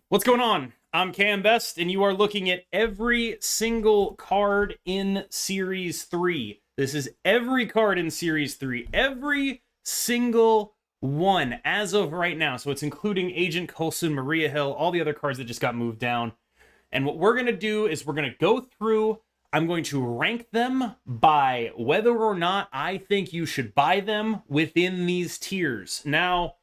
What's going on? I'm Cam Best, and you are looking at every single card in Series 3. This is every card in Series 3. Every single one as of right now. So it's including Agent Coulson, Maria Hill, all the other cards that just got moved down. And what we're going to do is we're going to go through. I'm going to rank them by whether or not I think you should buy them within these tiers. Now,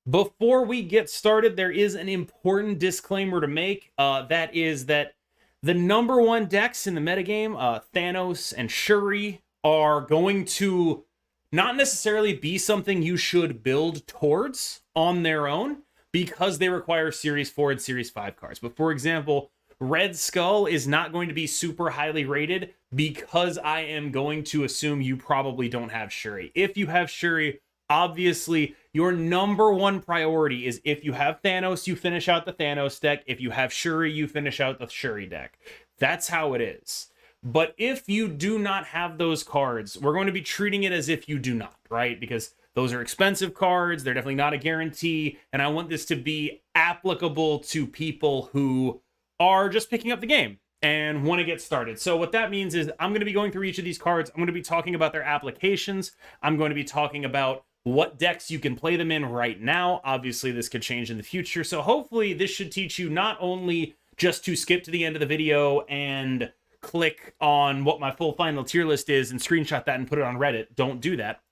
before we get started, there is an important disclaimer to make. That is that the number one decks in the metagame, Thanos and Shuri, are going to not necessarily be something you should build towards on their own because they require Series 4 and Series 5 cards. But for example, Red Skull is not going to be super highly rated because I am going to assume you probably don't have Shuri. If you have Shuri, obviously, your number one priority is if you have Thanos, you finish out the Thanos deck. If you have Shuri, you finish out the Shuri deck. That's how it is. But if you do not have those cards, we're going to be treating it as if you do not, right? Because those are expensive cards. They're definitely not a guarantee. And I want this to be applicable to people who are just picking up the game and want to get started. So what that means is I'm going to be going through each of these cards. I'm going to be talking about their applications. I'm going to be talking about what decks you can play them in right now. Obviously, this could change in the future. So hopefully this should teach you not only just to skip to the end of the video and click on what my full final tier list is and screenshot that and put it on Reddit. Don't do that.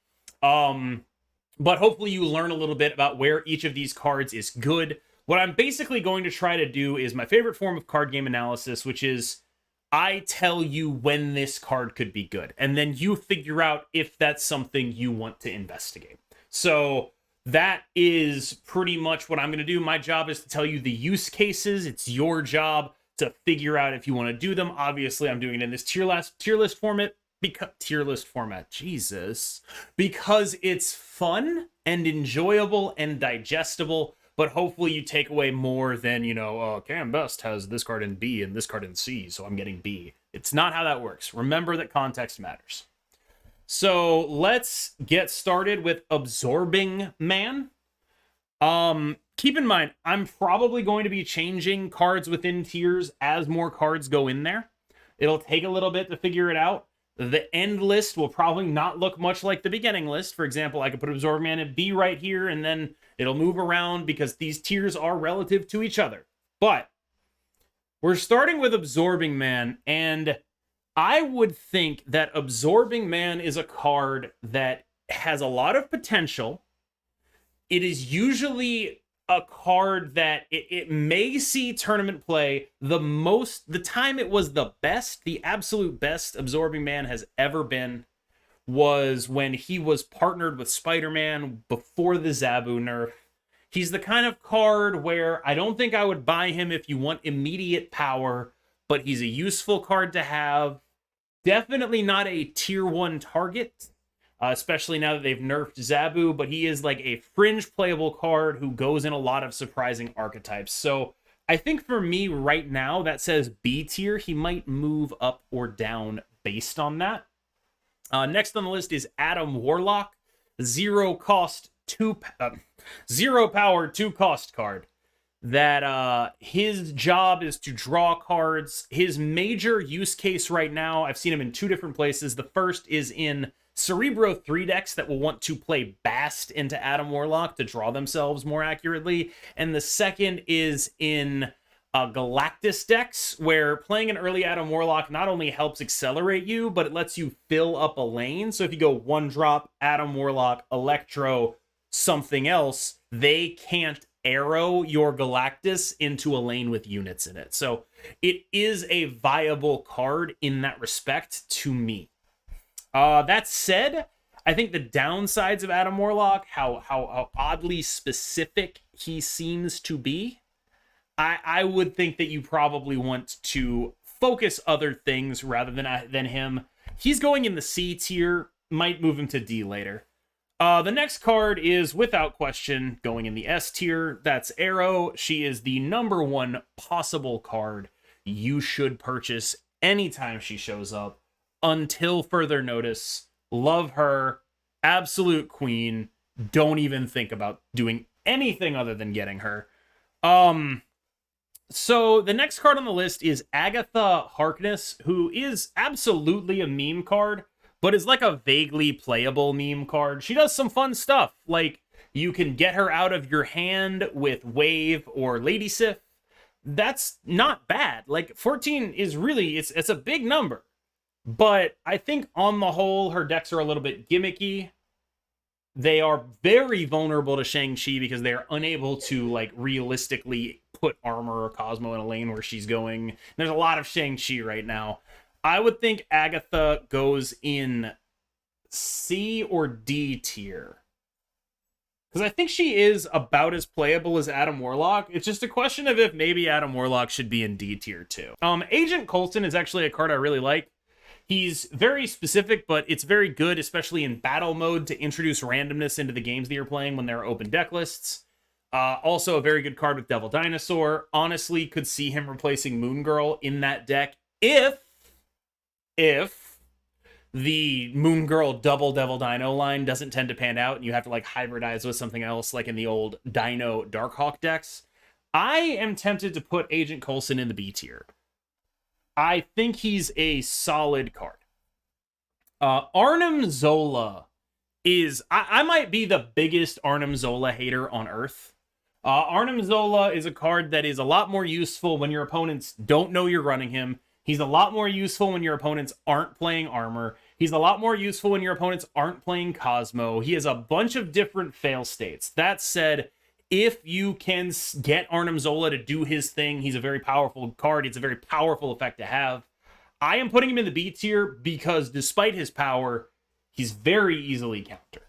But hopefully you learn a little bit about where each of these cards is good. What I'm basically going to try to do is my favorite form of card game analysis, which is I tell you when this card could be good, and then you figure out if that's something you want to investigate. So that is pretty much what I'm going to do. My job is to tell you the use cases. It's your job to figure out if you want to do them. Obviously, I'm doing it in this tier list format. Jesus. Because it's fun and enjoyable and digestible. But hopefully you take away more than, Cam Best has this card in B and this card in C, so I'm getting B. It's not how that works. Remember that context matters. So let's get started with Absorbing Man. Keep in mind, I'm probably going to be changing cards within tiers as more cards go in there. It'll take a little bit to figure it out. The end list will probably not look much like the beginning list. For example, I could put Absorbing Man at B right here, and then it'll move around because these tiers are relative to each other. But we're starting with Absorbing Man, and I would think that Absorbing Man is a card that has a lot of potential. It is usually a card that it may see tournament play. The time it was the best, the absolute best Absorbing Man has ever been was when he was partnered with Spider-Man before the Zabu nerf. He's the kind of card where I don't think I would buy him if you want immediate power, but he's a useful card to have. Definitely not a tier 1 target, especially now that they've nerfed Zabu, but he is like a fringe playable card who goes in a lot of surprising archetypes. So I think for me right now, that says B tier. He might move up or down based on that. Next on the list is Adam Warlock, zero power, 2 cost card. That his job is to draw cards. His major use case right now, I've seen him in 2 different places. The first is in Cerebro 3 decks that will want to play Bast into Adam Warlock to draw themselves more accurately. And the second is in Galactus decks, where playing an early Adam Warlock not only helps accelerate you, but it lets you fill up a lane. So if you go 1-drop, Adam Warlock, Electro, something else, they can't arrow your Galactus into a lane with units in it. So it is a viable card in that respect to me. That said, I think the downsides of Adam Warlock, how oddly specific he seems to be, I would think that you probably want to focus other things rather than him. He's going in the C tier, might move him to D later. The next card is, without question, going in the S tier. That's Arrow. She is the number 1 possible card you should purchase anytime she shows up, until further notice. Love her. Absolute queen. Don't even think about doing anything other than getting her. So the next card on the list is Agatha Harkness, who is absolutely a meme card, but is like a vaguely playable meme card. She does some fun stuff, like you can get her out of your hand with Wave or Lady Sif. That's not bad. Like 14 is really, it's a big number. But I think on the whole, her decks are a little bit gimmicky. They are very vulnerable to Shang-Chi because they are unable to like realistically put armor or Cosmo in a lane where she's going. There's a lot of Shang-Chi right now. I would think Agatha goes in C or D tier. Because I think she is about as playable as Adam Warlock. It's just a question of if maybe Adam Warlock should be in D tier too. Agent Coulson is actually a card I really like. He's very specific, but it's very good, especially in battle mode, to introduce randomness into the games that you're playing when there are open deck lists. Also, a very good card with Devil Dinosaur. Honestly, could see him replacing Moon Girl in that deck if the Moon Girl double Devil Dino line doesn't tend to pan out and you have to like hybridize with something else like in the old Dino Darkhawk decks. I am tempted to put Agent Coulson in the B tier. I think he's a solid card. Arnim Zola is... I might be the biggest Arnim Zola hater on Earth. Arnim Zola is a card that is a lot more useful when your opponents don't know you're running him. He's a lot more useful when your opponents aren't playing armor. He's a lot more useful when your opponents aren't playing Cosmo. He has a bunch of different fail states. That said, if you can get Arnim Zola to do his thing, he's a very powerful card. It's a very powerful effect to have. I am putting him in the B tier because despite his power, he's very easily countered.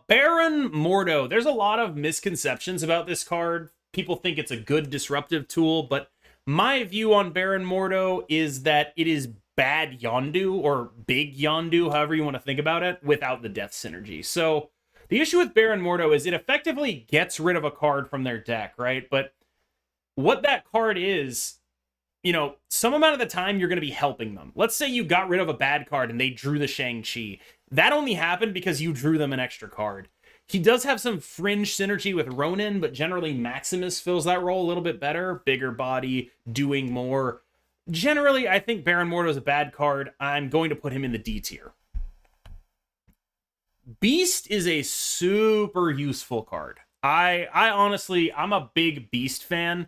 Baron Mordo. There's a lot of misconceptions about this card. People think it's a good disruptive tool, but my view on Baron Mordo is that it is bad Yondu, or big Yondu, however you want to think about it, without the death synergy. So the issue with Baron Mordo is it effectively gets rid of a card from their deck, right? But what that card is, you know, some amount of the time you're going to be helping them. Let's say you got rid of a bad card and they drew the Shang-Chi. That only happened because you drew them an extra card. He does have some fringe synergy with Ronin, but generally Maximus fills that role a little bit better. Bigger body, doing more. Generally, I think Baron Mordo is a bad card. I'm going to put him in the D tier. Beast is a super useful card. I honestly, I'm a big Beast fan.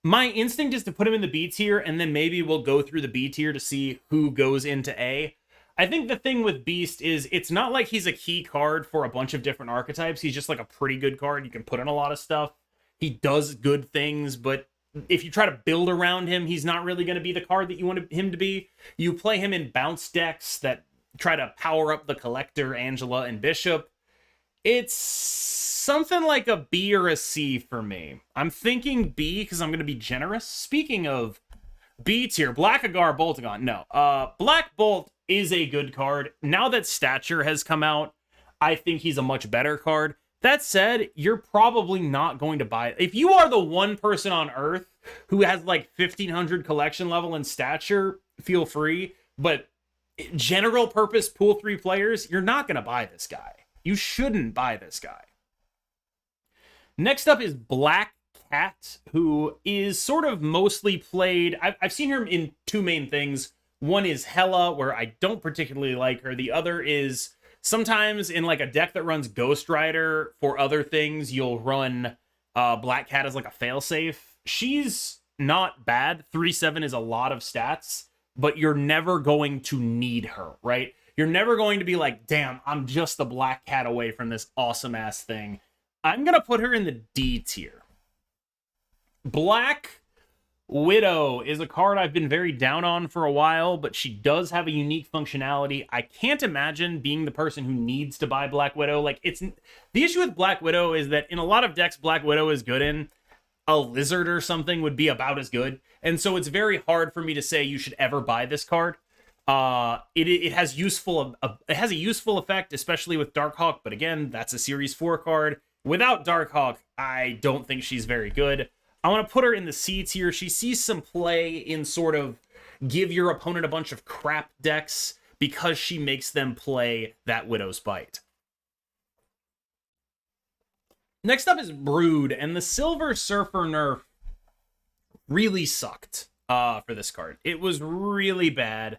My instinct is to put him in the B tier, and then maybe we'll go through the B tier to see who goes into A. I think the thing with Beast is it's not like he's a key card for a bunch of different archetypes. He's just like a pretty good card. You can put in a lot of stuff. He does good things, but if you try to build around him, he's not really going to be the card that you want him to be. You play him in bounce decks that try to power up the Collector, Angela, and Bishop. It's something like a B or a C for me. I'm thinking B because I'm going to be generous. Speaking of B tier, Black Agar Boltagon. No. Black Bolt is a good card. Now that Stature has come out, I think he's a much better card. That said, you're probably not going to buy it. If you are the one person on Earth who has like 1500 collection level and Stature, feel free. But general purpose pool 3 players, you're not going to buy this guy. You shouldn't buy this guy. Next up is Black Cat, who is sort of mostly played... I've seen her in two main things. One is Hela, where I don't particularly like her. The other is sometimes in like a deck that runs Ghost Rider for other things, you'll run Black Cat as like a failsafe. She's not bad. 3/7 is a lot of stats, but you're never going to need her, right? You're never going to be like, damn, I'm just the Black Cat away from this awesome-ass thing. I'm going to put her in the D tier. Black Widow is a card I've been very down on for a while, but she does have a unique functionality. I can't imagine being the person who needs to buy Black Widow. Like, it's the issue with Black Widow is that in a lot of decks Black Widow is good in, a Lizard or something would be about as good. And so it's very hard for me to say you should ever buy this card. It has a useful effect, especially with Darkhawk, but again, that's a Series 4 card. Without Darkhawk, I don't think she's very good. I want to put her in the C tier. She sees some play in sort of give your opponent a bunch of crap decks because she makes them play that Widow's Bite. Next up is Brood, and the Silver Surfer nerf really sucked for this card. It was really bad.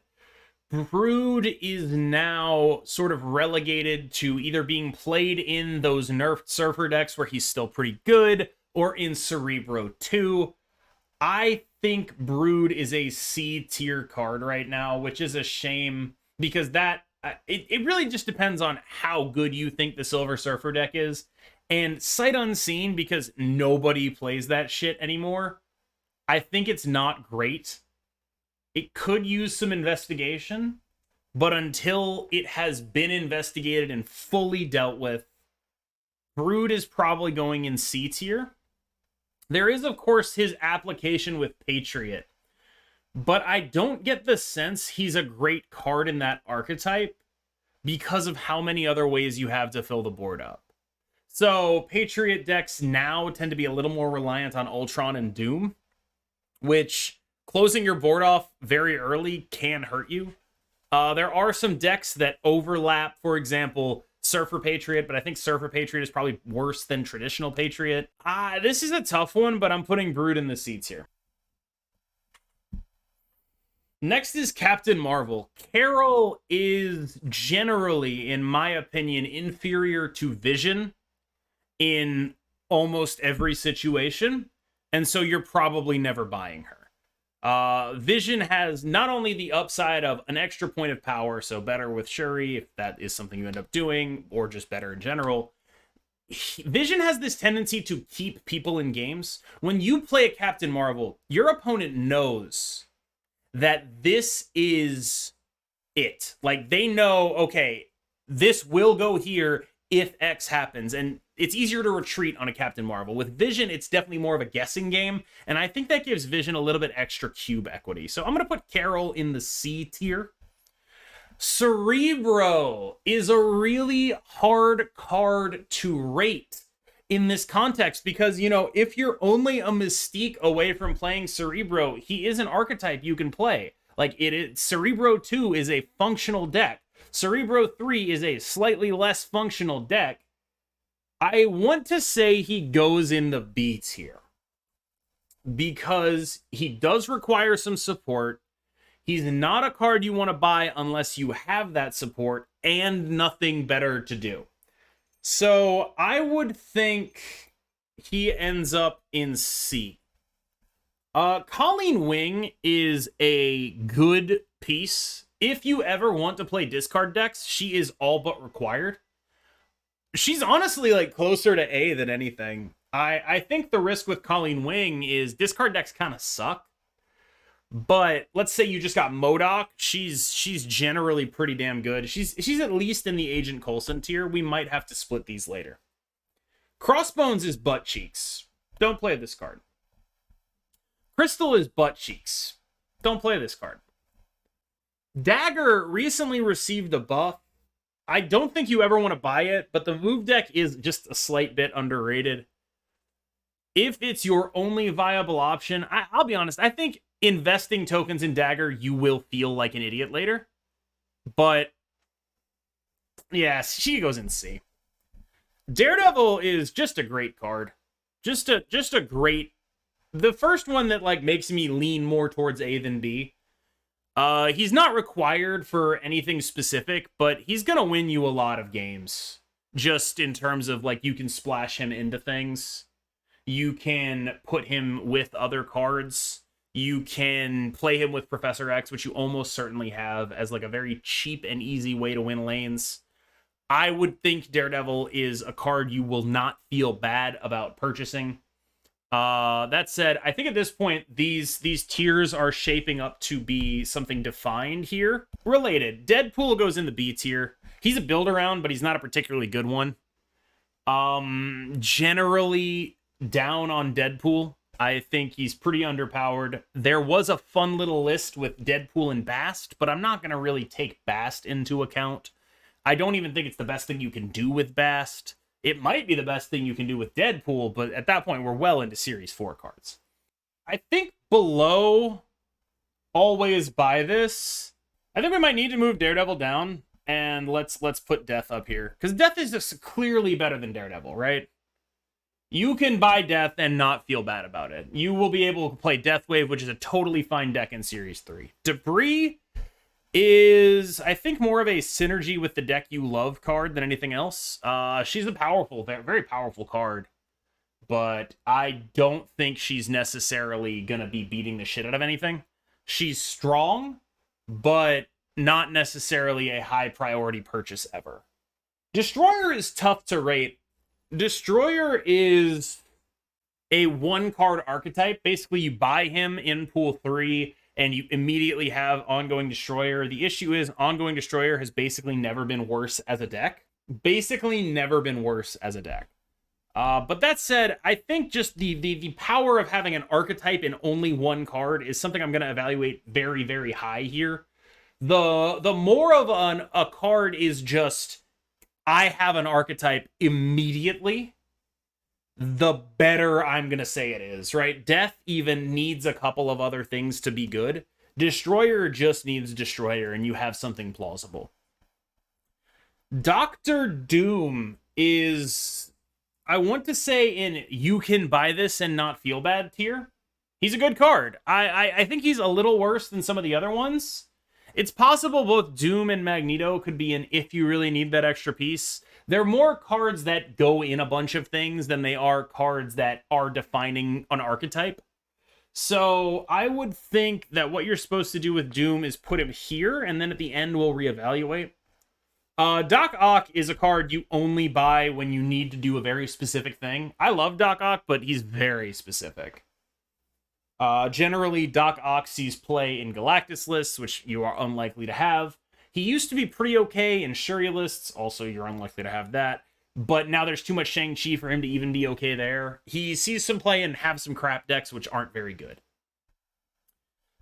Brood is now sort of relegated to either being played in those nerfed Surfer decks where he's still pretty good, or in Cerebro 2. I think Brood is a C tier card right now, which is a shame because it really just depends on how good you think the Silver Surfer deck is. And sight unseen, because nobody plays that shit anymore, I think it's not great. It could use some investigation, but until it has been investigated and fully dealt with, Brood is probably going in C tier. There is, of course, his application with Patriot, but I don't get the sense he's a great card in that archetype because of how many other ways you have to fill the board up. So Patriot decks now tend to be a little more reliant on Ultron and Doom, which closing your board off very early can hurt you. There are some decks that overlap, for example, Surfer Patriot, but I think Surfer Patriot is probably worse than traditional Patriot. This is a tough one, but I'm putting Brood in the C tier. Next is Captain Marvel. Carol is generally, in my opinion, inferior to Vision in almost every situation, and so you're probably never buying her. Vision has not only the upside of an extra point of power, so better with Shuri if that is something you end up doing, or just better in general. Vision has this tendency to keep people in games. When you play a Captain Marvel, your opponent knows that this is it. Like, they know, okay, this will go here if X happens, and it's easier to retreat on a Captain Marvel. With Vision, it's definitely more of a guessing game, and I think that gives Vision a little bit extra cube equity. So I'm going to put Carol in the C tier. Cerebro is a really hard card to rate in this context because, you know, if you're only a Mystique away from playing Cerebro, he is an archetype you can play. Like, Cerebro 2 is a functional deck. Cerebro 3 is a slightly less functional deck. I want to say he goes in the B tier because he does require some support. He's not a card you want to buy unless you have that support and nothing better to do. So I would think he ends up in C. Colleen Wing is a good piece. If you ever want to play discard decks, she is all but required. She's honestly like closer to A than anything. I think the risk with Colleen Wing is discard decks kind of suck. But let's say you just got MODOK. She's generally pretty damn good. She's at least in the Agent Coulson tier. We might have to split these later. Crossbones is butt cheeks. Don't play this card. Crystal is butt cheeks. Don't play this card. Dagger recently received a buff. I don't think you ever want to buy it, but the move deck is just a slight bit underrated. If it's your only viable option, I'll be honest, I think investing tokens in Dagger, you will feel like an idiot later. But, yeah, she goes in C. Daredevil is just a great card. Just a great... The first one that, like, makes me lean more towards A than B. He's not required for anything specific, but he's gonna win you a lot of games. Just in terms of, like, you can splash him into things. You can put him with other cards. You can play him with Professor X, which you almost certainly have as, like, a very cheap and easy way to win lanes. I would think Daredevil is a card you will not feel bad about purchasing. That said, I think at this point, these tiers are shaping up to be something defined here. Related, Deadpool goes in the B tier. He's a build-around, but he's not a particularly good one. Generally down on Deadpool. I think he's pretty underpowered. There was a fun little list with Deadpool and Bast, but I'm not going to really take Bast into account. I don't even think it's the best thing you can do with Bast. It might be the best thing you can do with Deadpool, but at that point, we're well into Series 4 cards. I think below always buy this. I think we might need to move Daredevil down, and let's put Death up here. Because Death is just clearly better than Daredevil, right? You can buy Death and not feel bad about it. You will be able to play Deathwave, which is a totally fine deck in Series 3. Debris is, I think, more of a synergy with the deck you love card than anything else. She's a powerful, very powerful card, but I don't think she's necessarily going to be beating the shit out of anything. She's strong, but not necessarily a high priority purchase ever. Destroyer is tough to rate. Destroyer is a one-card archetype. Basically, you buy him in Pool 3, and you immediately have Ongoing Destroyer. The issue is Ongoing Destroyer has basically never been worse as a deck. Basically never been worse as a deck. But that said, I think just the power of having an archetype in only one card is something I'm going to evaluate very, very high here. The more of a card is just, I have an archetype immediately, the better I'm going to say it is, right? Death even needs a couple of other things to be good. Destroyer just needs Destroyer, and you have something plausible. Doctor Doom is, I want to say, in you can buy this and not feel bad tier. He's a good card. I think he's a little worse than some of the other ones. It's possible both Doom and Magneto could be an if you really need that extra piece. They're more cards that go in a bunch of things than they are cards that are defining an archetype. So I would think that what you're supposed to do with Doom is put him here, and then at the end we'll reevaluate. Doc Ock is a card you only buy when you need to do a very specific thing. I love Doc Ock, but he's very specific. Generally, Doc Ock sees play in Galactus lists, which you are unlikely to have. He used to be pretty okay in Shuri lists, also you're unlikely to have that. But now there's too much Shang-Chi for him to even be okay there. He sees some play and have some crap decks, which aren't very good.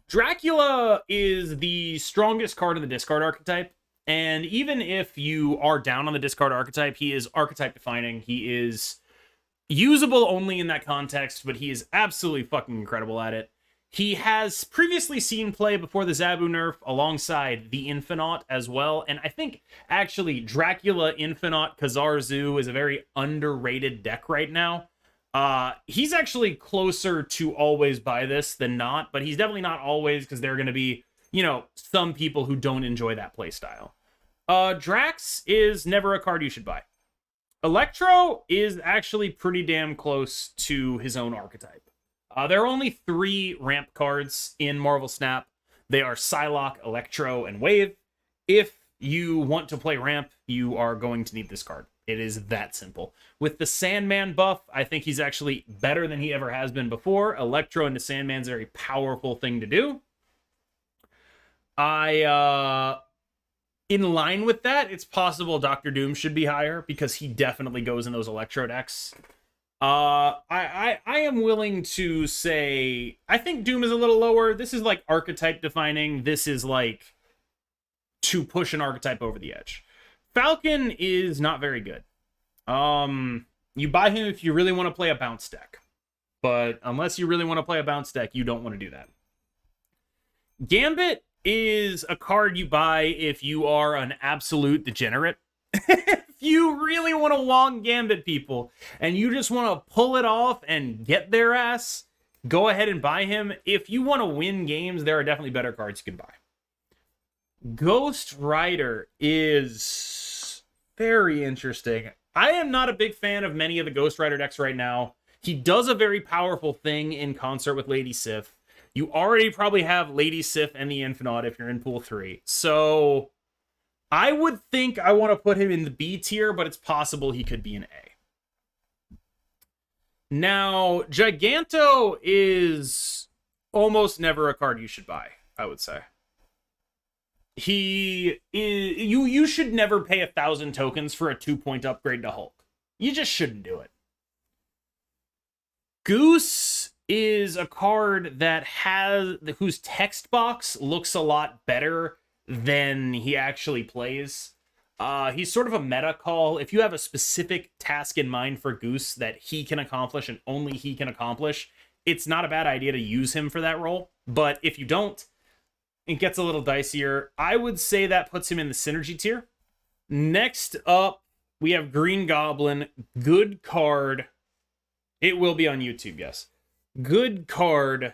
Dracula is the strongest card in the discard archetype. And even if you are down on the discard archetype, he is archetype defining. He is usable only in that context, but he is absolutely fucking incredible at it. He has previously seen play before the Zabu nerf alongside the Infinite as well. And I think actually Dracula, Infinite, Khazar Zoo is a very underrated deck right now. He's actually closer to always buy this than not, but he's definitely not always because there are going to be, you know, some people who don't enjoy that playstyle. Drax is never a card you should buy. Electro is actually pretty damn close to his own archetype. There are only 3 ramp cards in Marvel Snap. They are Psylocke, Electro, and Wave. If you want to play ramp, you are going to need this card. It is that simple. With the Sandman buff, I think he's actually better than he ever has been before. Electro into Sandman's a very powerful thing to do. In line with that, it's possible Doctor Doom should be higher because he definitely goes in those Electro decks. I am willing to say I think Doom is a little lower. This is like archetype defining. This is like to push an archetype over the edge. Falcon is not very good. You buy him if you really want to play a bounce deck. But unless you really want to play a bounce deck, you don't want to do that. Gambit is a card you buy if you are an absolute degenerate. If you really want to Wong Gambit people and you just want to pull it off and get their ass, go ahead and buy him. If you want to win games, there are definitely better cards you can buy. Ghost Rider is very interesting. I am not a big fan of many of the Ghost Rider decks right now. He does a very powerful thing in concert with Lady Sif. You already probably have Lady Sif and the Infinite if you're in Pool 3. So I would think I want to put him in the B tier, but it's possible he could be an A. Now, Giganto is almost never a card you should buy, I would say. He is, you should never pay 1,000 tokens for a 2-point upgrade to Hulk. You just shouldn't do it. Goose is a card that whose text box looks a lot better than he actually plays. He's sort of a meta call. If you have a specific task in mind for Goose that he can accomplish and only he can accomplish, it's not a bad idea to use him for that role. But if you don't, it gets a little dicier. I would say that puts him in the synergy tier. Next up, we have Green Goblin. Good card. It will be on YouTube, yes. Good card.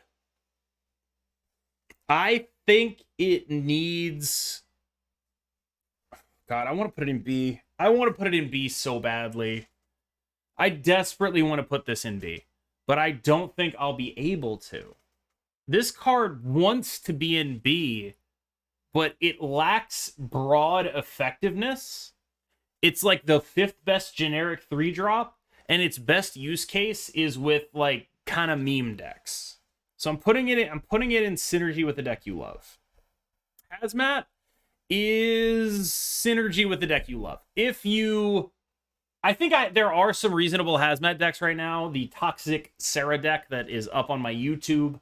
I think it needs... God, I want to put it in B. I want to put it in B so badly. I desperately want to put this in B, but I don't think I'll be able to. This card wants to be in B, but it lacks broad effectiveness. It's like the 5th best generic 3-drop, and its best use case is with like kind of meme decks. So I'm putting it in synergy with the deck you love. Hazmat is synergy with the deck you love. I think there are some reasonable Hazmat decks right now. The Toxic Sarah deck that is up on my YouTube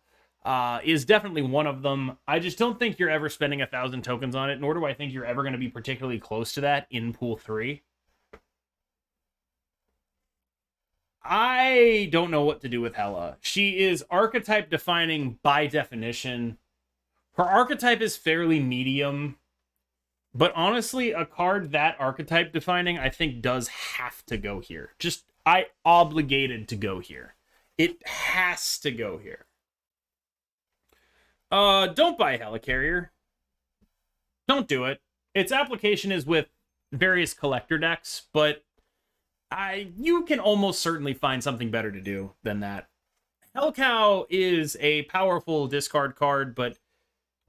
is definitely one of them. I just don't think you're ever spending 1,000 tokens on it, nor do I think you're ever going to be particularly close to that in Pool 3. I don't know what to do with Hela. She is archetype defining by definition. Her archetype is fairly medium. But honestly, a card that archetype defining, I think, does have to go here. I obligated to go here. It has to go here. Don't buy Helicarrier. Don't do it. Its application is with various collector decks, but you can almost certainly find something better to do than that. Hellcow is a powerful discard card, but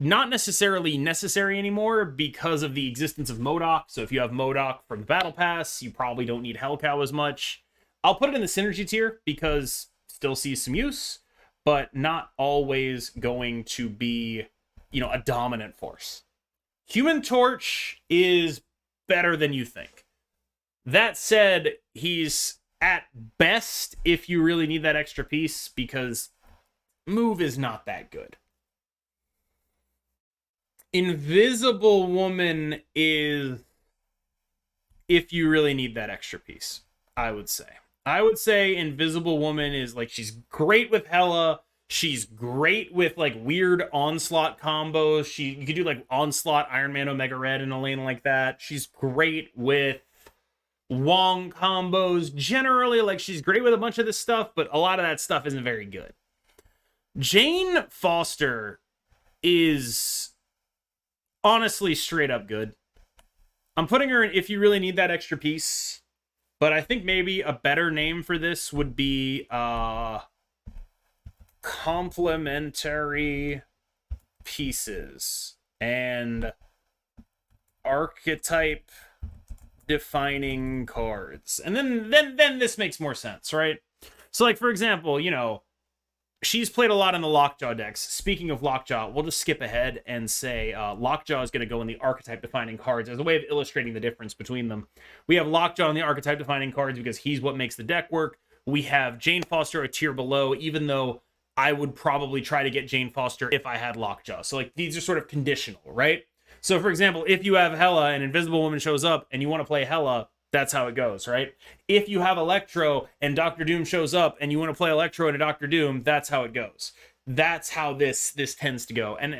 not necessarily necessary anymore because of the existence of MODOK. So if you have MODOK from the Battle Pass, you probably don't need Hellcow as much. I'll put it in the synergy tier because still sees some use, but not always going to be, a dominant force. Human Torch is better than you think. That said, he's at best if you really need that extra piece because move is not that good. Invisible Woman is if you really need that extra piece, I would say. I would say Invisible Woman is like, she's great with Hela. She's great with like weird onslaught combos. You could do like onslaught Iron Man Omega Red in a lane like that. She's great with Wong combos. Generally, like she's great with a bunch of this stuff, but a lot of that stuff isn't very good. Jane Foster is honestly straight up good. I'm putting her in if you really need that extra piece, but I think maybe a better name for this would be complementary pieces and archetype defining cards. And then this makes more sense, right? So like, for example, she's played a lot in the Lockjaw decks. Speaking of Lockjaw, we'll just skip ahead and say Lockjaw is going to go in the archetype-defining cards as a way of illustrating the difference between them. We have Lockjaw in the archetype-defining cards because he's what makes the deck work. We have Jane Foster a tier below, even though I would probably try to get Jane Foster if I had Lockjaw. So like these are sort of conditional, right? So for example, if you have Hela and Invisible Woman shows up and you want to play Hela, that's how it goes, right? If you have Electro and Doctor Doom shows up and you want to play Electro and a Doctor Doom, that's how it goes. That's how this tends to go. And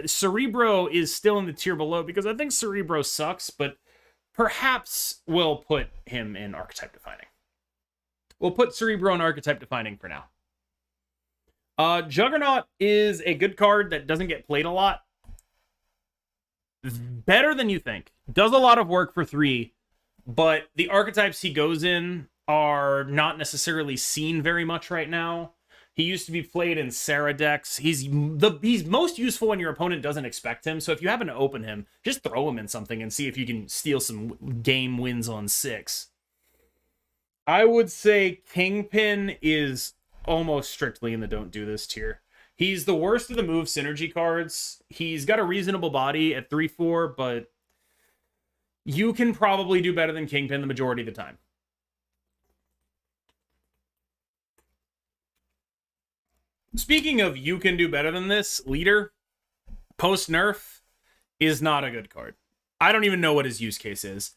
Cerebro is still in the tier below because I think Cerebro sucks, but perhaps we'll put him in archetype defining. We'll put Cerebro in archetype defining for now. Juggernaut is a good card that doesn't get played a lot. Better than you think. Does a lot of work for 3. But the archetypes he goes in are not necessarily seen very much right now. He used to be played in Sarah decks. He's most useful when your opponent doesn't expect him. So if you happen to open him, just throw him in something and see if you can steal some game wins on 6. I would say Kingpin is almost strictly in the don't do this tier. He's the worst of the move synergy cards. He's got a reasonable body at 3-4, but you can probably do better than Kingpin the majority of the time. Speaking of you can do better than this, Leader, post-nerf, is not a good card. I don't even know what his use case is.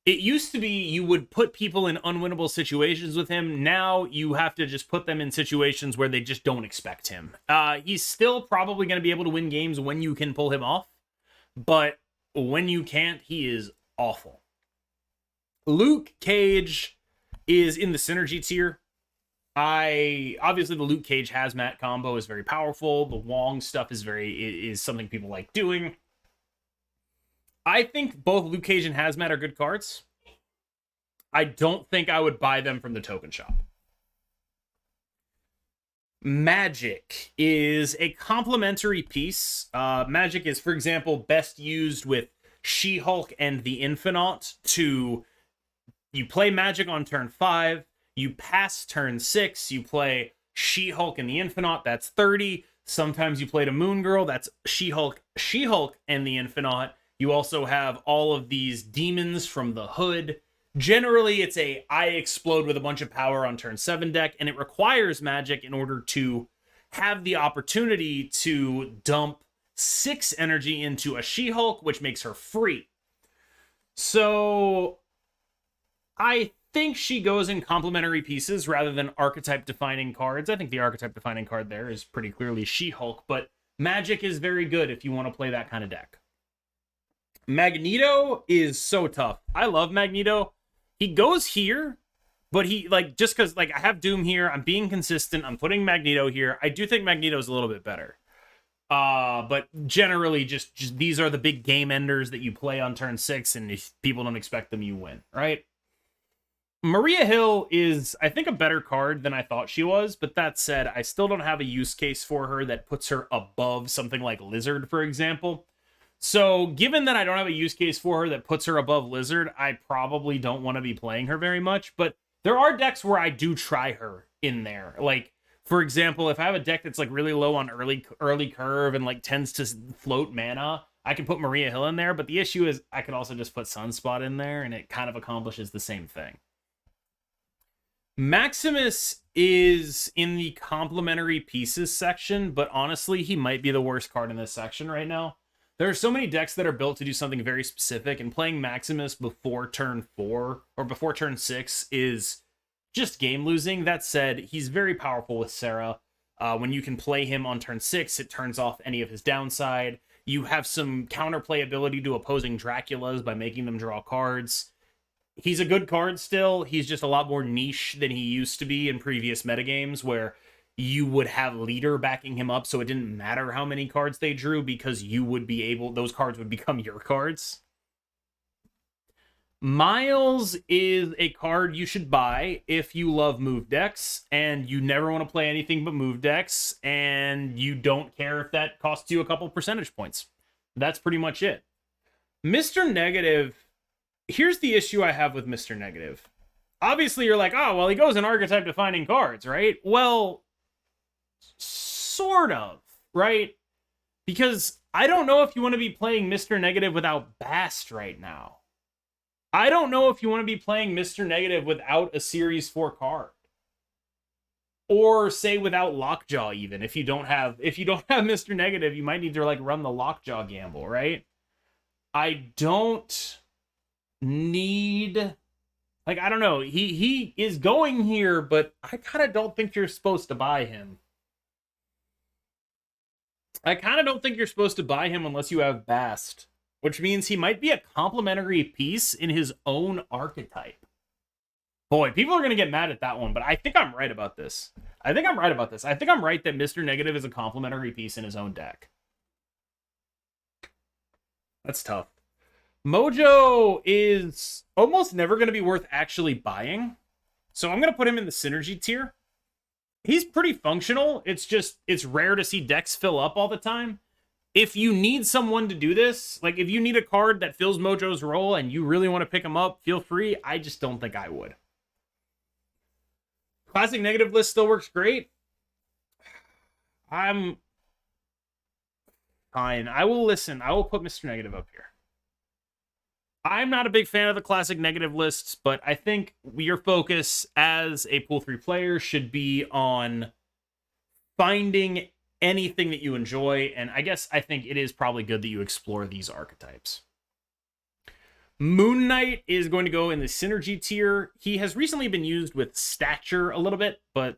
It used to be you would put people in unwinnable situations with him. Now you have to just put them in situations where they just don't expect him. He's still probably going to be able to win games when you can pull him off. But when you can't, he is awful. Luke Cage is in the synergy tier. Obviously the Luke Cage Hazmat combo is very powerful. The Wong stuff is something people like doing. I think both Luke Cage and Hazmat are good cards. I don't think I would buy them from the token shop. Magic is a complementary piece. Magic is, for example, best used with She-Hulk and the Infinite to... You play Magic on turn 5, you pass turn 6, you play She-Hulk and the Infinite, that's 30. Sometimes you play to Moon Girl, that's She-Hulk and the Infinite. You also have all of these demons from the Hood. Generally, it's a I explode with a bunch of power on turn 7 deck, and it requires Magic in order to have the opportunity to dump 6 energy into a She-Hulk, which makes her free. So I think she goes in complementary pieces rather than archetype-defining cards. I think the archetype-defining card there is pretty clearly She-Hulk, but Magic is very good if you want to play that kind of deck. Magneto is so tough. I love Magneto. He goes here, but he, like, just because, like, I have Doom here, I'm being consistent, I'm putting Magneto here. I do think Magneto's a little bit better. But generally, just these are the big game enders that you play on turn 6, and if people don't expect them, you win, right? Maria Hill is, I think, a better card than I thought she was, but that said, I still don't have a use case for her that puts her above something like Lizard, for example. So, given that I don't have a use case for her that puts her above Lizard, I probably don't want to be playing her very much, but there are decks where I do try her in there. Like, for example, if I have a deck that's, like, really low on early curve and, like, tends to float mana, I can put Maria Hill in there, but the issue is I could also just put Sunspot in there, and it kind of accomplishes the same thing. Maximus is in the complementary pieces section, but honestly, he might be the worst card in this section right now. There are so many decks that are built to do something very specific, and playing Maximus before turn 4 or before turn 6 is just game losing. That said, he's very powerful with Sarah. When you can play him on turn 6, it turns off any of his downside. You have some counterplay ability to opposing Draculas by making them draw cards. He's a good card still. He's just a lot more niche than he used to be in previous metagames, where you would have leader backing him up, so it didn't matter how many cards they drew because you would be able, those cards would become your cards. Miles is a card you should buy if you love move decks and you never want to play anything but move decks and you don't care if that costs you a couple percentage points. That's pretty much it. Mr. Negative, here's the issue I have with Mr. Negative. Obviously, you're like, oh, well, he goes in archetype defining cards, right? Well, sort of, right? Because I don't know if you want to be playing Mr. Negative without Bast right now. I don't know if you want to be playing Mr. Negative without a Series 4 card. Or say without Lockjaw even. If you don't have Mr. Negative, you might need to like run the Lockjaw gamble, right? I don't need, like, I don't know. He is going here, but I kind of don't think you're supposed to buy him. I kind of don't think you're supposed to buy him unless you have Bast, which means he might be a complementary piece in his own archetype. Boy, people are going to get mad at that one, but I think I'm right about this. I think I'm right that Mr. Negative is a complementary piece in his own deck. That's tough. Mojo is almost never going to be worth actually buying, so I'm going to put him in the synergy tier. He's pretty functional. It's just, it's rare to see decks fill up all the time. If you need someone to do this, like if you need a card that fills Mojo's role and you really want to pick him up, feel free. I just don't think I would. Classic Negative list still works great. I'm fine. I will listen. I will put Mr. Negative up here. I'm not a big fan of the Classic Negative lists, but I think your focus as a Pool 3 player should be on finding anything that you enjoy, and I think it is probably good that you explore these archetypes. Moon Knight is going to go in the synergy tier. He has recently been used with Stature a little bit, but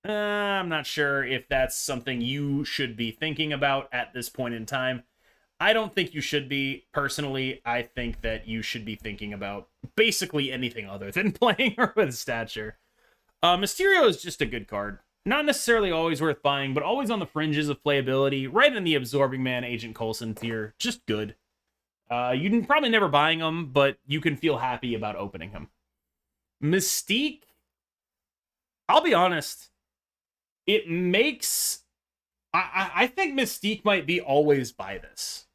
I'm not sure if that's something you should be thinking about at this point in time. I don't think you should be. Personally, I think that you should be thinking about basically anything other than playing her with Stature. Mysterio is just a good card. Not necessarily always worth buying, but always on the fringes of playability, right in the Absorbing Man, Agent Coulson tier. Just good. You can probably never buying him, but you can feel happy about opening him. Mystique, I'll be honest, it makes... I think Mystique might be always buy this.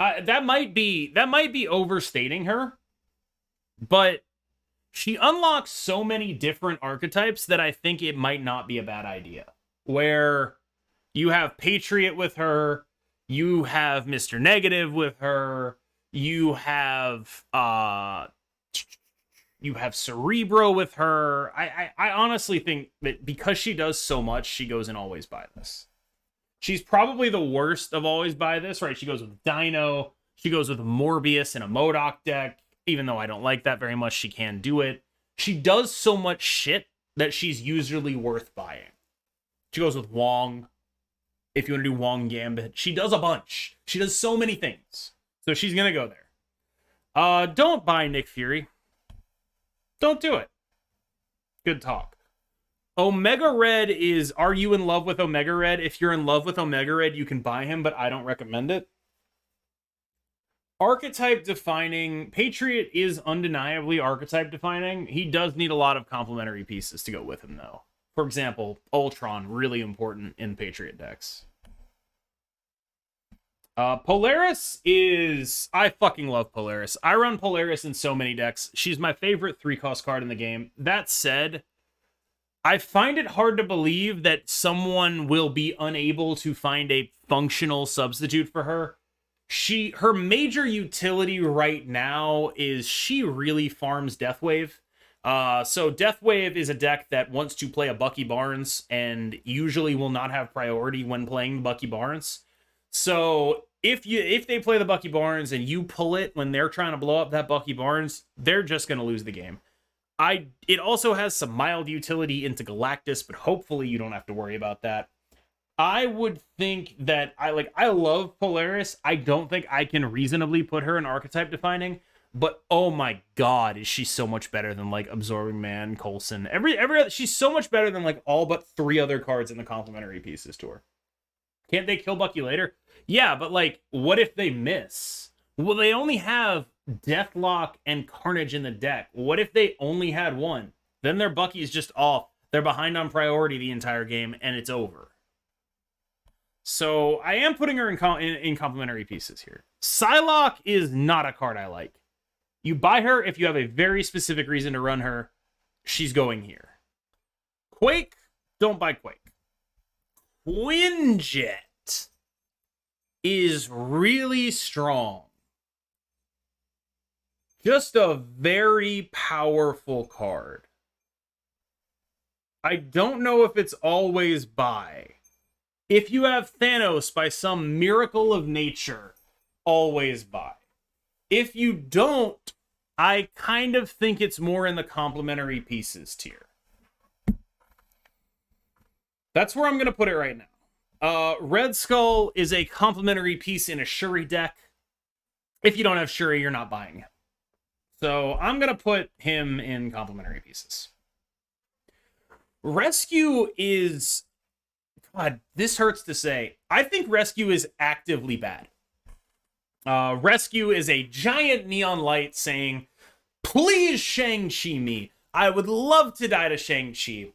That might be overstating her, but she unlocks so many different archetypes that I think it might not be a bad idea. Where you have Patriot with her, you have Mr. Negative with her, you have Cerebro with her. I honestly think that because she does so much, she goes in always buy this. She's probably the worst of always buy this, right? She goes with Dino, she goes with Morbius in a MODOK deck. Even though I don't like that very much, she can do it. She does so much shit that she's usually worth buying. She goes with Wong. If you want to do Wong Gambit. She does a bunch. She does so many things. So she's going to go there. Don't buy Nick Fury. Don't do it. Good talk. Omega Red is... Are you in love with Omega Red? If you're in love with Omega Red, you can buy him, but I don't recommend it. Archetype defining. Patriot is undeniably archetype defining. He does need a lot of complementary pieces to go with him, though. For example, Ultron, really important in Patriot decks. Polaris is... I fucking love Polaris. I run Polaris in so many decks. She's my favorite 3-cost card in the game. That said, I find it hard to believe that someone will be unable to find a functional substitute for her. Her major utility right now is she really farms Deathwave. So Deathwave is a deck that wants to play a Bucky Barnes and usually will not have priority when playing Bucky Barnes. So if they play the Bucky Barnes and you pull it when they're trying to blow up that Bucky Barnes, they're just going to lose the game. It also has some mild utility into Galactus, but hopefully you don't have to worry about that. I would think that I love Polaris. I don't think I can reasonably put her in archetype defining, but oh my god, is she so much better than like Absorbing Man, Coulson. She's so much better than like all but 3 other cards in the complementary pieces to her. Can't they kill Bucky later? Yeah, but like, what if they miss? Well, they only have Deathlock and Carnage in the deck. What if they only had one? Then their Bucky's just off. They're behind on priority the entire game, and it's over. So I am putting her in complementary pieces here. Psylocke is not a card I like. You buy her if you have a very specific reason to run her. She's going here. Quake, don't buy Quake. Quinjet is really strong. Just a very powerful card. I don't know if it's always buy. If you have Thanos by some miracle of nature, always buy. If you don't, I kind of think it's more in the complementary pieces tier. That's where I'm going to put it right now. Red Skull is a complementary piece in a Shuri deck. If you don't have Shuri, you're not buying him. So I'm going to put him in complementary pieces. Rescue is... God, this hurts to say. I think Rescue is actively bad. Rescue is a giant neon light saying, please Shang-Chi me. I would love to die to Shang-Chi.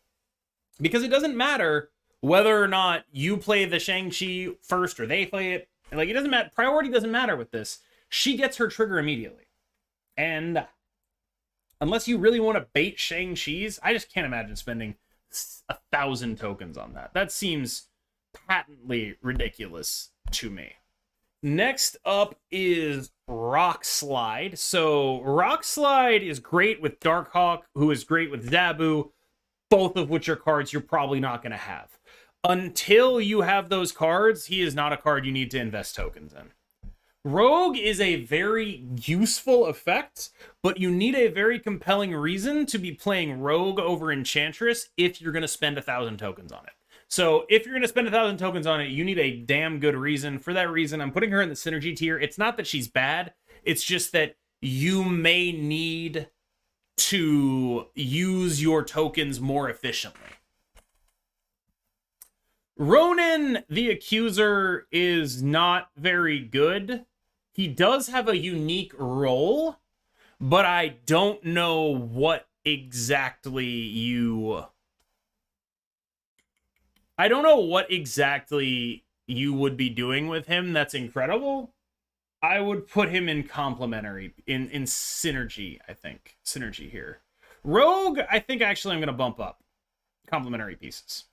Because it doesn't matter whether or not you play the Shang-Chi first or they play it. Like, it doesn't matter. Priority doesn't matter with this. She gets her trigger immediately. And unless you really want to bait Shang-Chi's, I just can't imagine spending 1,000 tokens on that. That seems patently ridiculous to me. Next up is Rock Slide. So Rock Slide is great with Darkhawk, who is great with Zabu, both of which are cards you're probably not going to have. Until you have those cards, he is not a card you need to invest tokens in. Rogue is a very useful effect, but you need a very compelling reason to be playing Rogue over Enchantress if you're going to spend 1,000 tokens on it. So if you're going to spend 1,000 tokens on it, you need a damn good reason. For that reason, I'm putting her in the synergy tier. It's not that she's bad. It's just that you may need to use your tokens more efficiently. Ronan the Accuser is not very good. He does have a unique role, but I don't know what exactly you... I don't know what exactly you would be doing with him that's incredible. I would put him in complementary, in synergy, I think. Synergy here. Rogue, I think actually I'm going to bump up. Complementary pieces.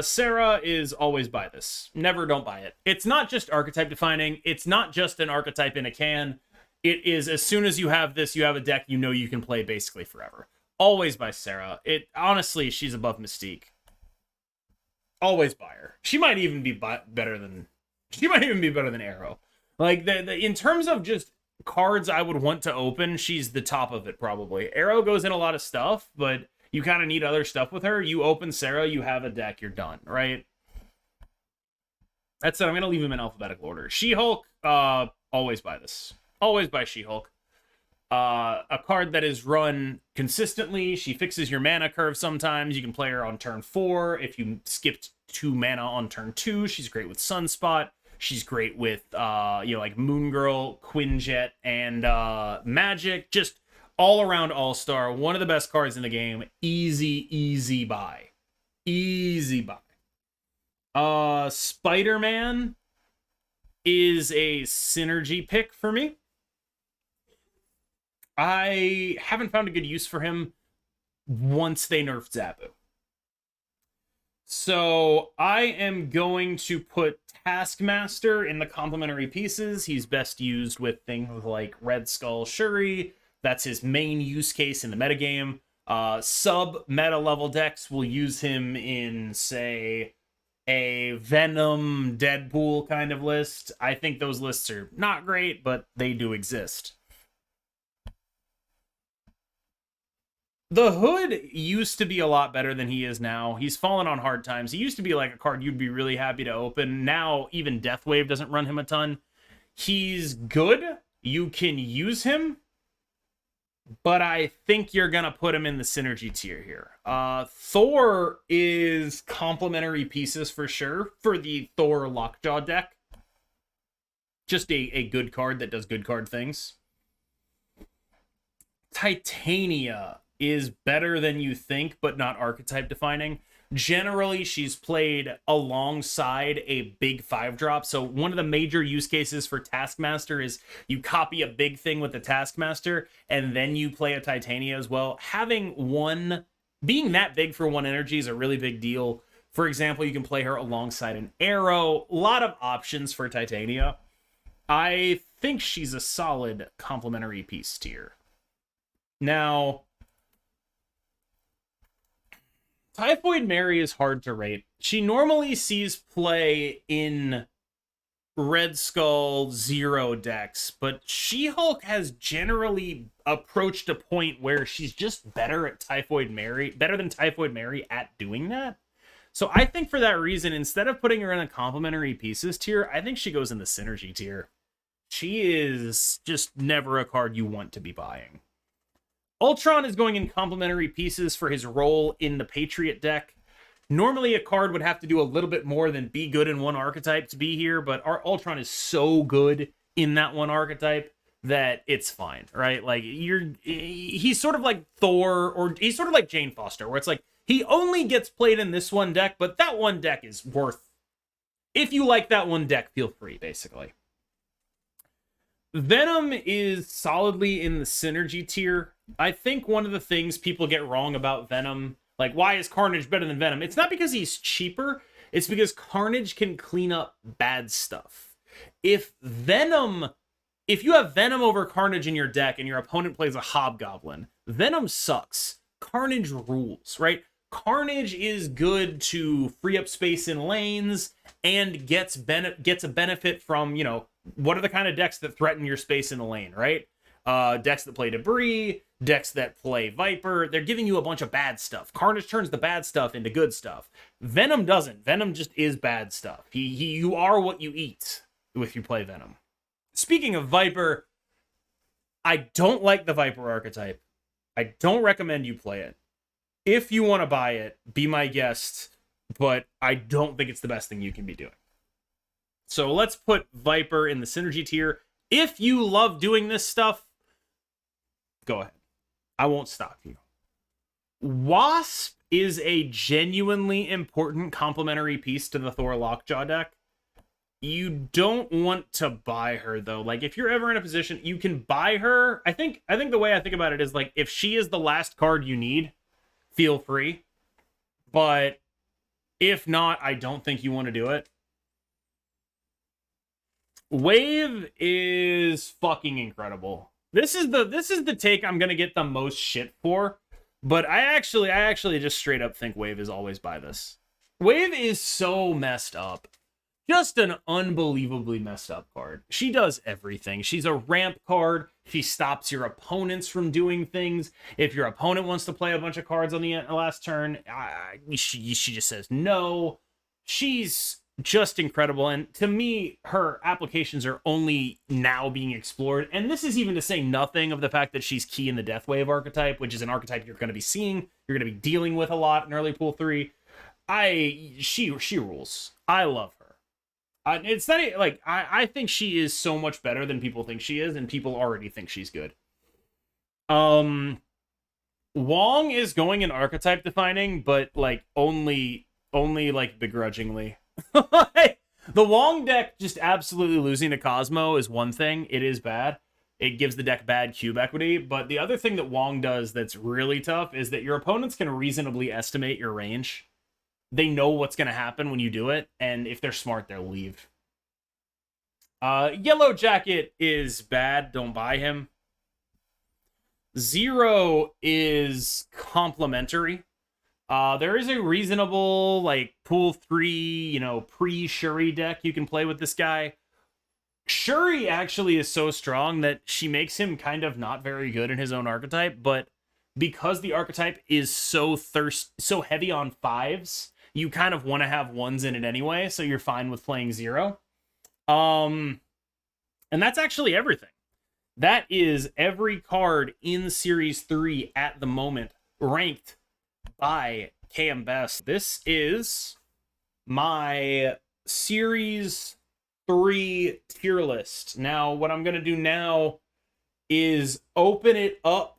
Sarah is always buy this. Never don't buy it. It's not just archetype defining. It's not just an archetype in a can. It is, as soon as you have this, you have a deck you know you can play basically forever. Always buy Sarah. Honestly, she's above Mystique. Always buy her. She might even be better than Arrow. Like, in terms of just cards I would want to open, she's the top of it probably. Arrow goes in a lot of stuff, but you kind of need other stuff with her. You open Sarah, you have a deck, you're done, right? That's it. I'm going to leave them in alphabetical order. She-Hulk, always buy this. Always buy She-Hulk. A card that is run consistently. She fixes your mana curve sometimes. You can play her on turn 4. If you skipped 2 mana on turn 2, she's great with Sunspot. She's great with, like Moon Girl, Quinjet, and Magic. Just all-around all-star. One of the best cards in the game. Easy buy. Easy buy. Spider-Man is a synergy pick for me. I haven't found a good use for him once they nerfed Zabu. So I am going to put Taskmaster in the complementary pieces. He's best used with things like Red Skull Shuri. That's his main use case in the metagame. Sub-meta level decks will use him in, say, a Venom, Deadpool kind of list. I think those lists are not great, but they do exist. The Hood used to be a lot better than he is now. He's fallen on hard times. He used to be like a card you'd be really happy to open. Now, even Deathwave doesn't run him a ton. He's good. You can use him. But I think you're going to put him in the synergy tier here. Thor is complementary pieces for sure for the Thor Lockjaw deck. Just a good card that does good card things. Titania is better than you think, but not archetype defining. Generally, she's played alongside a big 5-drop. So one of the major use cases for Taskmaster is you copy a big thing with the Taskmaster, and then you play a Titania as well. Having one, being that big for one energy is a really big deal. For example, you can play her alongside an Arrow. A lot of options for Titania. I think she's a solid complementary piece tier. Now, Typhoid Mary is hard to rate. She normally sees play in Red Skull Zero decks, but She-Hulk has generally approached a point where she's just better than Typhoid Mary at doing that. So I think for that reason, instead of putting her in a complementary pieces tier, I think she goes in the synergy tier. She is just never a card you want to be buying. Ultron is going in complementary pieces for his role in the Patriot deck. Normally, a card would have to do a little bit more than be good in one archetype to be here, but our Ultron is so good in that one archetype that it's fine, right? Like, he's sort of like Thor, or he's sort of like Jane Foster, where it's like, he only gets played in this one deck, but that one deck is worth... If you like that one deck, feel free, basically. Venom is solidly in the synergy tier. I think one of the things people get wrong about Venom, like, why is Carnage better than Venom? It's not because he's cheaper. It's because Carnage can clean up bad stuff. If you have Venom over Carnage in your deck and your opponent plays a Hobgoblin, Venom sucks. Carnage rules, right? Carnage is good to free up space in lanes and gets a benefit from, what are the kind of decks that threaten your space in the lane, right? Decks that play Debris, decks that play Viper, they're giving you a bunch of bad stuff. Carnage turns the bad stuff into good stuff. Venom doesn't. Venom just is bad stuff. You are what you eat if you play Venom. Speaking of Viper, I don't like the Viper archetype. I don't recommend you play it. If you want to buy it, be my guest, but I don't think it's the best thing you can be doing. So let's put Viper in the synergy tier. If you love doing this stuff, go ahead. I won't stop you. Wasp is a genuinely important complementary piece to the Thor Lockjaw deck. You don't want to buy her, though. Like, if you're ever in a position, you can buy her. I think the way I think about it is, like, if she is the last card you need, feel free. But if not, I don't think you want to do it. Wave is fucking incredible. This is the take I'm gonna get the most shit for, but I actually just straight up think Wave is always buy this. Wave is so messed up. Just an unbelievably messed up card. She does everything. She's a ramp card. She stops your opponents from doing things. If your opponent wants to play a bunch of cards on the last turn, she just says no. She's just incredible. And to me, her applications are only now being explored. And this is even to say nothing of the fact that she's key in the Deathwave archetype, which is an archetype you're going to be seeing. You're going to be dealing with a lot in early pool 3. She rules. I love her. It's not like I think she is so much better than people think she is, and people already think she's good. Wong is going in archetype defining, but like only like begrudgingly. The Wong deck just absolutely losing to Cosmo is one thing. It is bad. It gives the deck bad cube equity. But the other thing that Wong does that's really tough is that your opponents can reasonably estimate your range. They know what's going to happen when you do it, and if they're smart, they'll leave. Yellow Jacket is bad. Don't buy him. Zero is complimentary. There is a reasonable, like, pool 3, pre-Shuri deck you can play with this guy. Shuri actually is so strong that she makes him kind of not very good in his own archetype, but because the archetype is so heavy on 5s, you kind of want to have 1s in it anyway, so you're fine with playing 0. And that's actually everything. That is every card in Series 3 at the moment, ranked by KM Best. This is my Series 3 tier list. Now, what I'm going to do now is open it up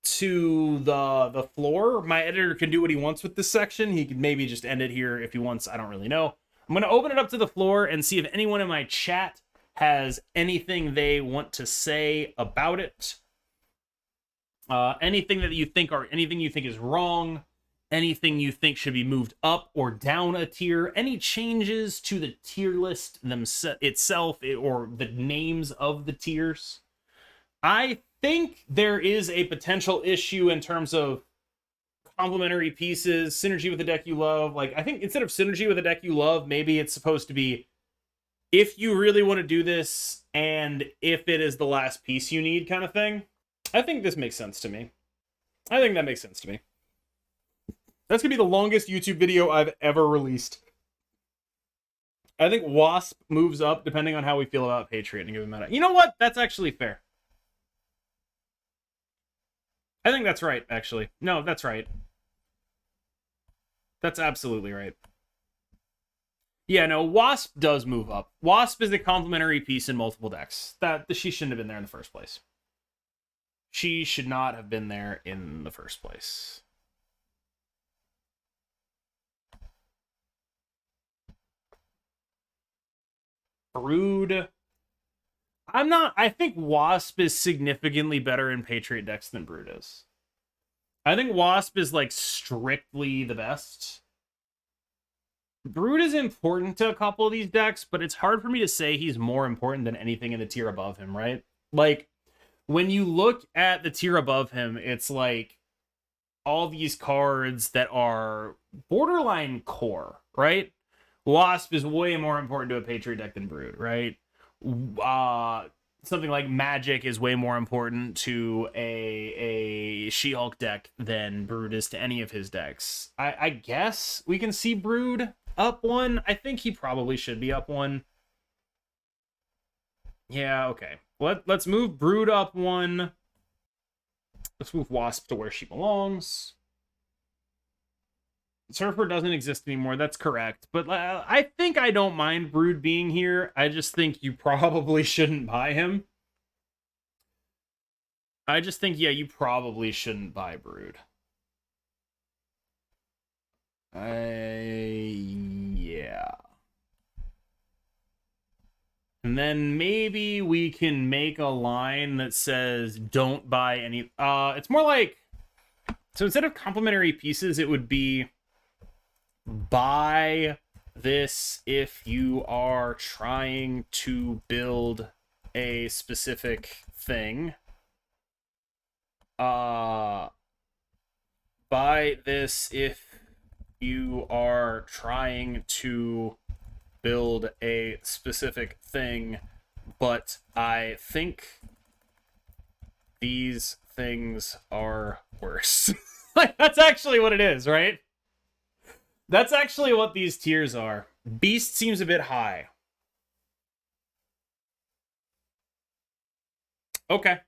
to the floor. My editor can do what he wants with this section. He could maybe just end it here if he wants. I don't really know. I'm going to open it up to the floor and see if anyone in my chat has anything they want to say about it. Anything that you think is wrong, anything you think should be moved up or down a tier, any changes to the tier list itself or the names of the tiers. I think there is a potential issue in terms of complementary pieces, synergy with the deck you love. Like, I think instead of synergy with a deck you love, maybe it's supposed to be if you really want to do this and if it is the last piece you need kind of thing. I think this makes sense to me. I think that makes sense to me. That's going to be the longest YouTube video I've ever released. I think Wasp moves up depending on how we feel about Patriot and give him meta. You know what? That's actually fair. I think that's right, actually. No, that's right. That's absolutely right. Yeah, no, Wasp does move up. Wasp is a complementary piece in multiple decks. She shouldn't have been there in the first place. She should not have been there in the first place. Brood. I think Wasp is significantly better in Patriot decks than Brood is. I think Wasp is, like, strictly the best. Brood is important to a couple of these decks, but it's hard for me to say he's more important than anything in the tier above him, right? Like, when you look at the tier above him, it's like all these cards that are borderline core, right? Wasp is way more important to a Patriot deck than Brood, right? Something like Magic is way more important to a She-Hulk deck than Brood is to any of his decks. I guess we can see Brood up 1. I think he probably should be up 1. Yeah, okay. Let's move Brood up 1. Let's move Wasp to where she belongs. Surfer doesn't exist anymore. That's correct. But I think I don't mind Brood being here. I just think you probably shouldn't buy him. I just think, yeah, you probably shouldn't buy Brood. Yeah. And then maybe we can make a line that says, don't buy any... it's more like... So instead of complementary pieces, it would be... Buy this if you are trying to build a specific thing. Buy this if you are trying to build a specific thing, but I think these things are worse. Like, that's actually what it is, right? That's actually what these tiers are. Beast seems a bit high. Okay.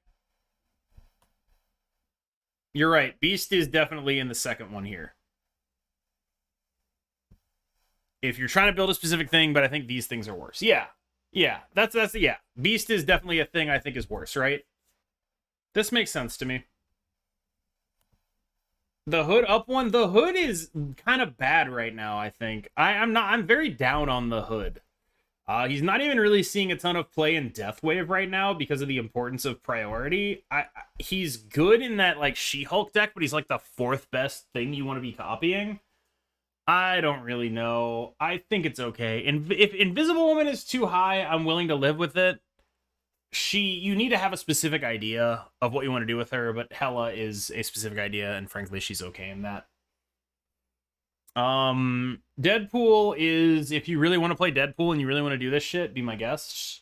You're right. Beast is definitely in the second one here. If you're trying to build a specific thing, but I think these things are worse. Yeah. Yeah. That's yeah. Beast is definitely a thing I think is worse, right? This makes sense to me. The hood up one, the hood is kind of bad right now, I think. I'm very down on the hood. He's not even really seeing a ton of play in Deathwave right now because of the importance of priority. He's good in that like She-Hulk deck, but he's like the fourth best thing you want to be copying. I don't really know. I think it's okay. And if Invisible Woman is too high, I'm willing to live with it. You need to have a specific idea of what you want to do with her, but Hela is a specific idea, and frankly, she's okay in that. Deadpool is, if you really want to play Deadpool and you really want to do this shit, be my guest.